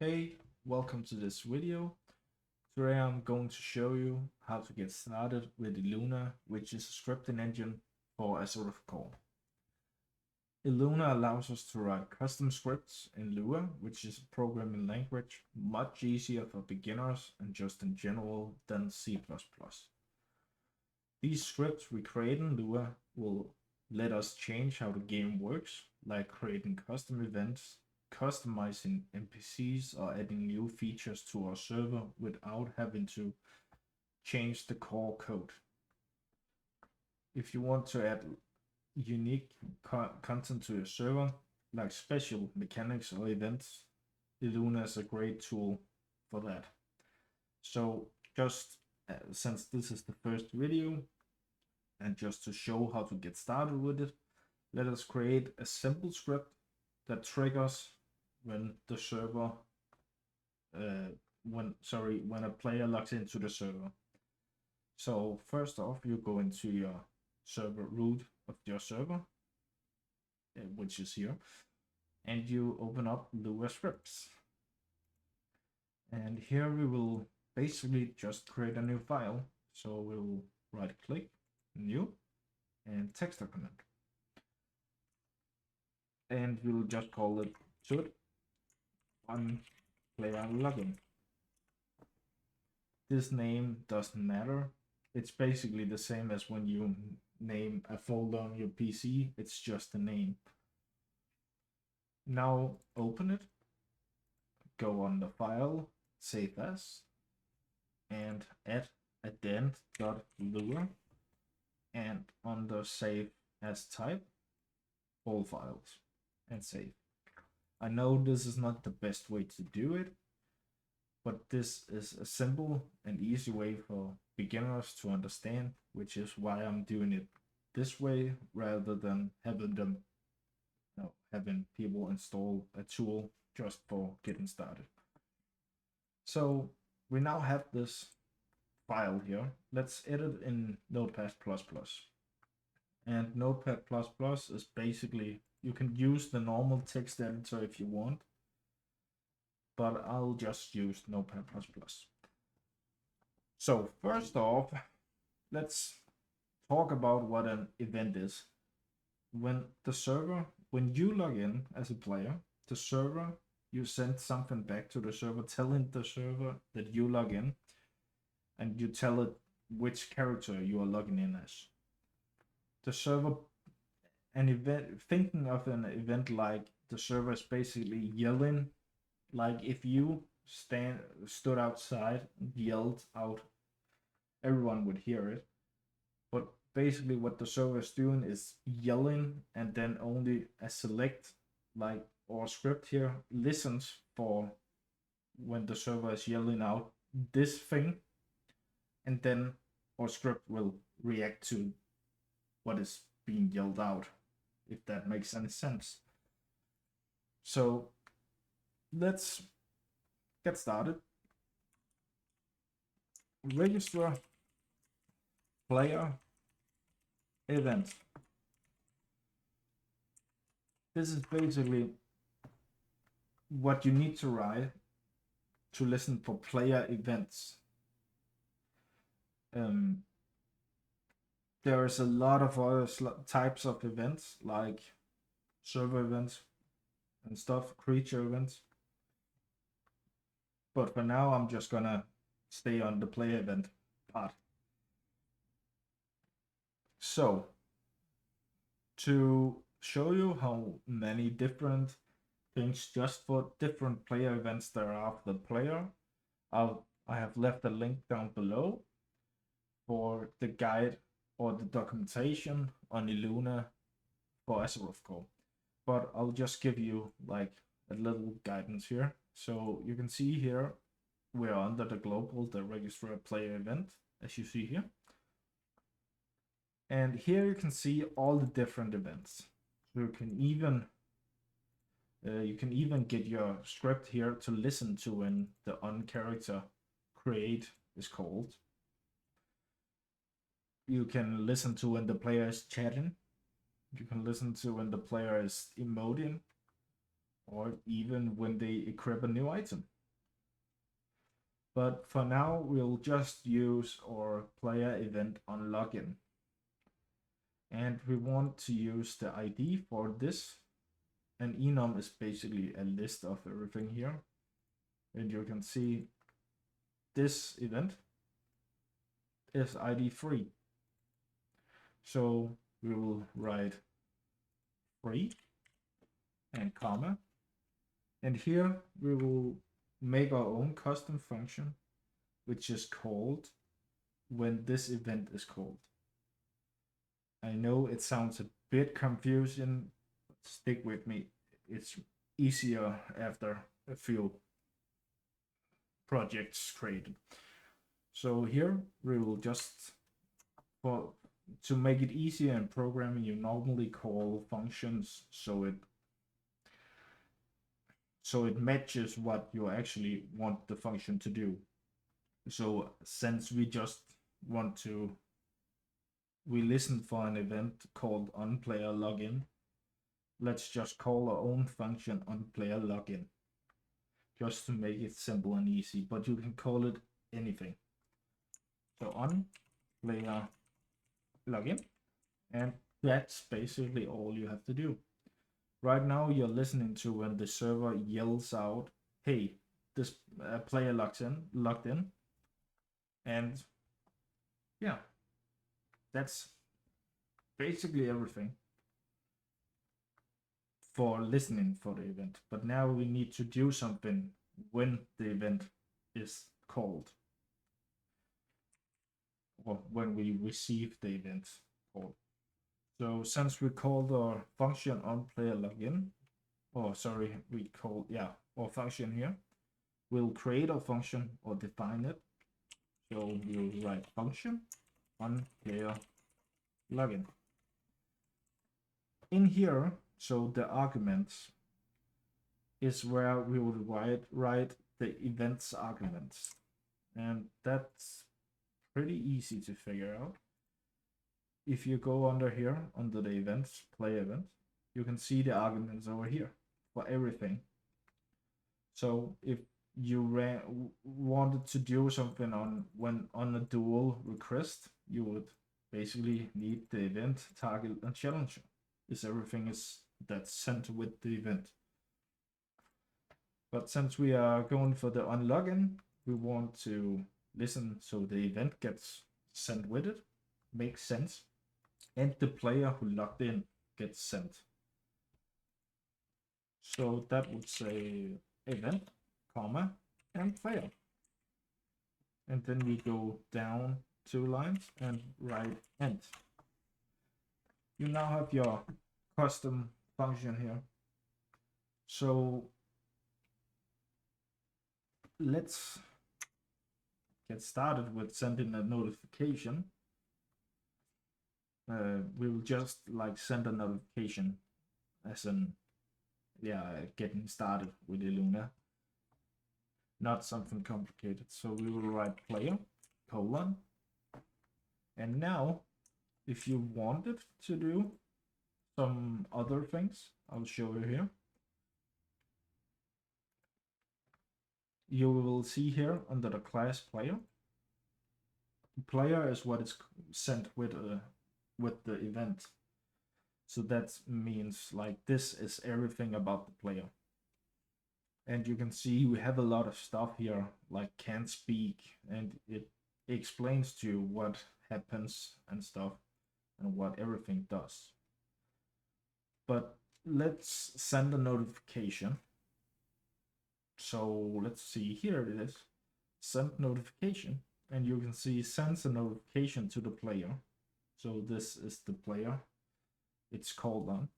Hey, welcome to this video. Today I'm going to show you how to get started with Eluna, which is a scripting engine for AzerothCore. Eluna allows us to write custom scripts in Lua, which is a programming language much easier for beginners and just in general than C++. These scripts we create in Lua will let us change how the game works, like creating custom events, customizing NPCs, or adding new features to our server without having to change the core code. If you want to add unique content to your server, like special mechanics or events, Eluna is a great tool for that. So just since this is the first video, and just to show how to get started with it, let us create a simple script that triggers when the server when a player logs into the server. So first off, you go into your server root of your server, which is here, and you open up Lua scripts. And here we will basically just create a new file. So we'll right click, new, and text document. And we'll just call it should on player login. This name doesn't matter. It's basically the same as when you name a folder on your PC. It's just a name. Now open it, go on the file, save as, and add addend.lua, and on the save as type, all files, and save. I know this is not the best way to do it, but this is a simple and easy way for beginners to understand, which is why I'm doing it this way rather than having people install a tool just for getting started. So we now have this file here. Let's edit in Notepad++. And Notepad++ is basically, you can use the normal text editor if you want, but I'll just use Notepad++. So first off, let's talk about what an event is. When you log in as a player, the server, you send something back to the server telling the server that you log in, and you tell it which character you are logging in as. The server, thinking of an event like the server is basically yelling, like if you stood outside and yelled out, everyone would hear it. But basically what the server is doing is yelling, and then only a select, like our script here, listens for when the server is yelling out this thing, and then our script will react to what is being yelled out, if that makes any sense. So let's get started. Register player event. This is basically what you need to write to listen for player events. There is a lot of other types of events, like server events and stuff, creature events. But for now, I'm just gonna stay on the player event part. So, to show you how many different things just for different player events there are for the player, I have left a link down below for the guide or the documentation on Eluna for AzerothCore. But I'll just give you like a little guidance here. So you can see here, we're under the global, the register a player event, as you see here. And here you can see all the different events. So you can even get your script here to listen to when the on character create is called. You can listen to when the player is chatting. You can listen to when the player is emoting or even when they equip a new item. But for now, we'll just use our player event on login. And we want to use the ID for this. And enum is basically a list of everything here. And you can see this event is ID 3. So we will write 3 and comma. And here we will make our own custom function, which is called when this event is called. I know it sounds a bit confusing, but stick with me. It's easier after a few projects created. So here we will just, to make it easier in programming, you normally call functions so it matches what you actually want the function to do. So since we just want to, we listen for an event called onPlayerLogin, let's just call our own function onPlayerLogin, just to make it simple and easy, but you can call it anything. So onPlayerLogin, and that's basically all you have to do. Right now you're listening to when the server yells out, hey, this player logged in, and yeah, that's basically everything for listening for the event. But now we need to do something when the event is called, or when we receive the event called. So since we called our function onPlayerLogin, our function here, we'll create a function or define it. So we'll write function onPlayerLogin. In here, so the arguments is where we would write the events arguments, and that's pretty easy to figure out. If you go under here, under the events, play event, you can see the arguments over here for everything. So if you wanted to do something on a dual request, you would basically need the event, target, and challenger. Is everything that's sent with the event. But since we are going for the onLogin, we want to listen so the event gets sent with it, makes sense, and the player who logged in gets sent. So that would say event, comma, and player. And then we go down 2 lines and write end. You now have your custom function here. So let's get started with sending a notification. We will just send a notification as getting started with Eluna. Not something complicated. So we will write player, colon. And now, if you wanted to do some other things, I'll show you here. You will see here under the class player. Player is what is sent with the event. So that means this is everything about the player. And you can see we have a lot of stuff here, like can't speak, and it explains to you what happens and stuff and what everything does. But let's send a notification. So let's see, here it is, send notification, and you can see sends a notification to the player. So this is the player it's called on.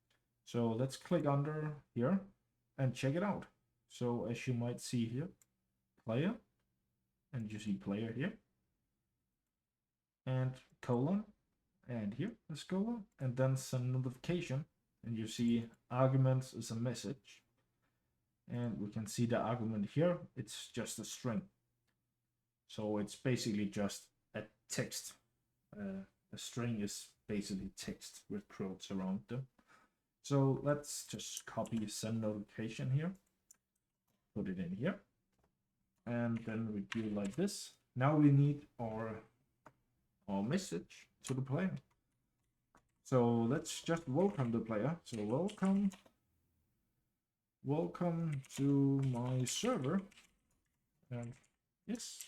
So let's click under here and check it out. So as you might see here, player, and you see player here, and colon, and here is colon, and then send notification, and you see arguments is a message, and we can see the argument here, it's just a string. So it's basically just a text. A string is basically text with quotes around them. So let's just copy send notification here, put it in here, and then we do like this. Now we need our message to the player. So let's just welcome the player. So welcome to my server. And yes,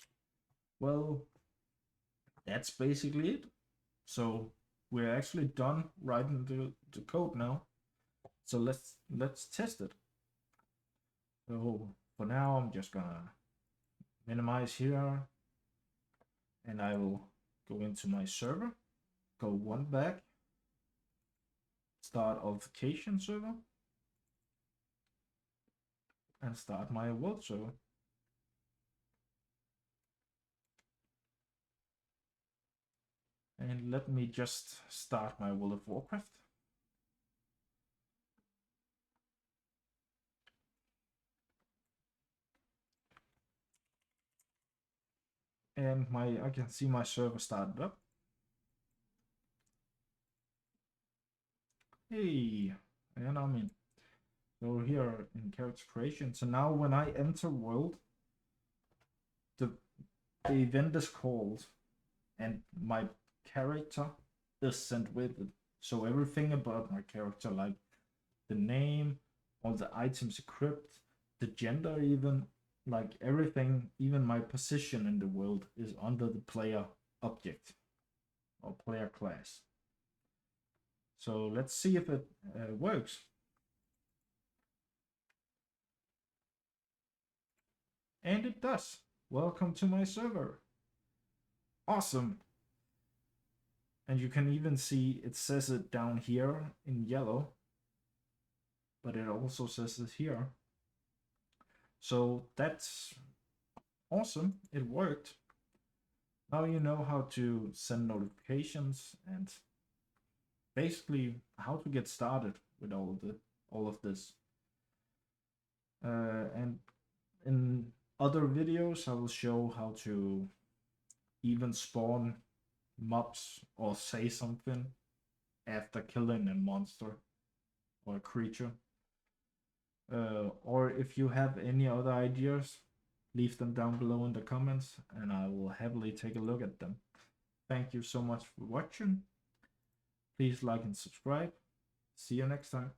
well, that's basically it. So we're actually done writing the code now. So let's test it. So for now, I'm just gonna minimize here, and I will go into my server, go one back, start authentication server, and start my world server. And let me just start my World of Warcraft. And I can see my server started up. Hey, and I'm in. So here in character creation. So now when I enter world, the event is called, and my character is sent with it. So everything about my character, like the name, all the items equipped, the gender, even like everything, even my position in the world is under the player object or player class. So let's see if it works. And it does. Welcome to my server. Awesome. And you can even see it says it down here in yellow, but it also says it here. So that's awesome. It worked. Now you know how to send notifications and basically how to get started with all of this. And in other videos, I will show how to even spawn mobs or say something after killing a monster or a creature. Or if you have any other ideas, leave them down below in the comments and I will happily take a look at them. Thank you so much for watching. Please like and subscribe. See you next time.